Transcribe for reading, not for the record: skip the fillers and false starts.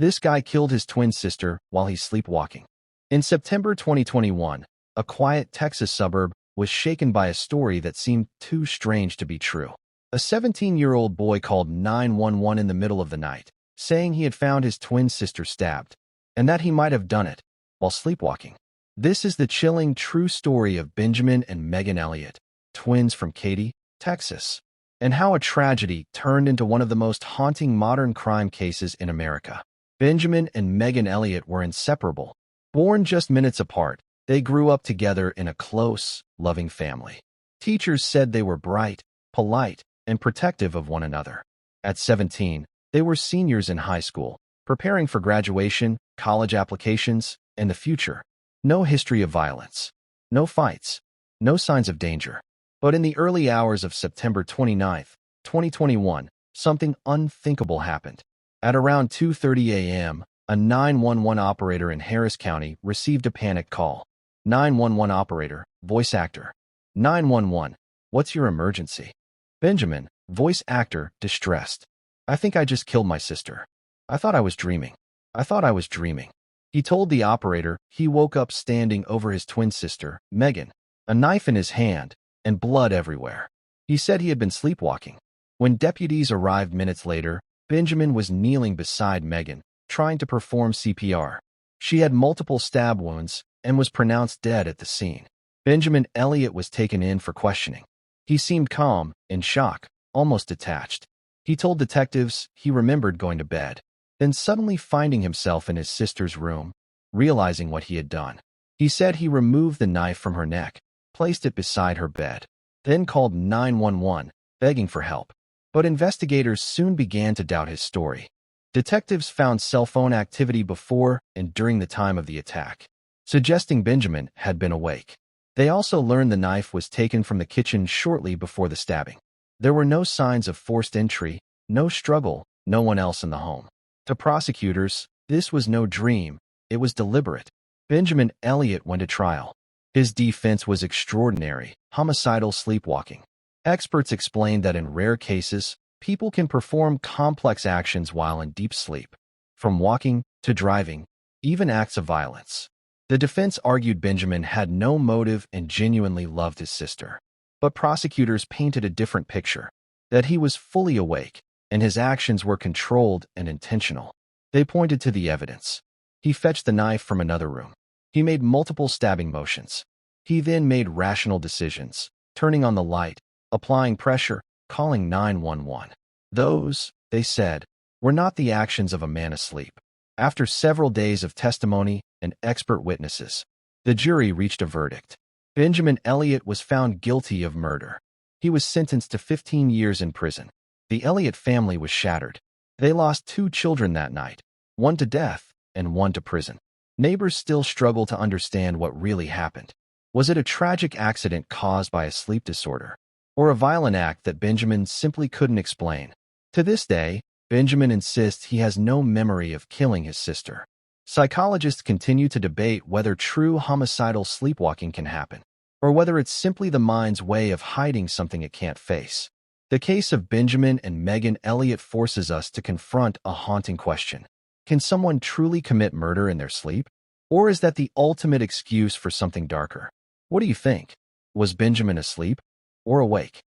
This guy killed his twin sister while he's sleepwalking. In September 2021, a quiet Texas suburb was shaken by a story that seemed too strange to be true. A 17-year-old boy called 911 in the middle of the night, saying he had found his twin sister stabbed, and that he might have done it while sleepwalking. This is the chilling true story of Benjamin and Megan Elliott, twins from Katy, Texas, and how a tragedy turned into one of the most haunting modern crime cases in America. Benjamin and Megan Elliott were inseparable. Born just minutes apart, they grew up together in a close, loving family. Teachers said they were bright, polite, and protective of one another. At 17, they were seniors in high school, preparing for graduation, college applications, and the future. No history of violence. No fights. No signs of danger. But in the early hours of September 29, 2021, something unthinkable happened. At around 2:30 a.m., a 911 operator in Harris County received a panic call. 911 operator, voice actor. 911, what's your emergency? Benjamin, voice actor, distressed. I think I just killed my sister. I thought I was dreaming. I thought I was dreaming. He told the operator he woke up standing over his twin sister, Megan, a knife in his hand, and blood everywhere. He said he had been sleepwalking. When deputies arrived minutes later, Benjamin was kneeling beside Megan, trying to perform CPR. She had multiple stab wounds and was pronounced dead at the scene. Benjamin Elliott was taken in for questioning. He seemed calm, in shock, almost detached. He told detectives he remembered going to bed, then suddenly finding himself in his sister's room, realizing what he had done. He said he removed the knife from her neck, placed it beside her bed, then called 911, begging for help. But investigators soon began to doubt his story. Detectives found cell phone activity before and during the time of the attack, suggesting Benjamin had been awake. They also learned the knife was taken from the kitchen shortly before the stabbing. There were no signs of forced entry, no struggle, no one else in the home. To prosecutors, this was no dream, it was deliberate. Benjamin Elliott went to trial. His defense was extraordinary, homicidal sleepwalking. Experts explained that in rare cases, people can perform complex actions while in deep sleep, from walking to driving, even acts of violence. The defense argued Benjamin had no motive and genuinely loved his sister. But prosecutors painted a different picture, that he was fully awake, and his actions were controlled and intentional. They pointed to the evidence. He fetched the knife from another room. He made multiple stabbing motions. He then made rational decisions, turning on the light, applying pressure, calling 911. Those, they said, were not the actions of a man asleep. After several days of testimony and expert witnesses, the jury reached a verdict. Benjamin Elliott was found guilty of murder. He was sentenced to 15 years in prison. The Elliott family was shattered. They lost 2 children that night, one to death and one to prison. Neighbors still struggle to understand what really happened. Was it a tragic accident caused by a sleep disorder, or a violent act that Benjamin simply couldn't explain? To this day, Benjamin insists he has no memory of killing his sister. Psychologists continue to debate whether true homicidal sleepwalking can happen, or whether it's simply the mind's way of hiding something it can't face. The case of Benjamin and Megan Elliott forces us to confront a haunting question. Can someone truly commit murder in their sleep? Or is that the ultimate excuse for something darker? What do you think? Was Benjamin asleep or awake?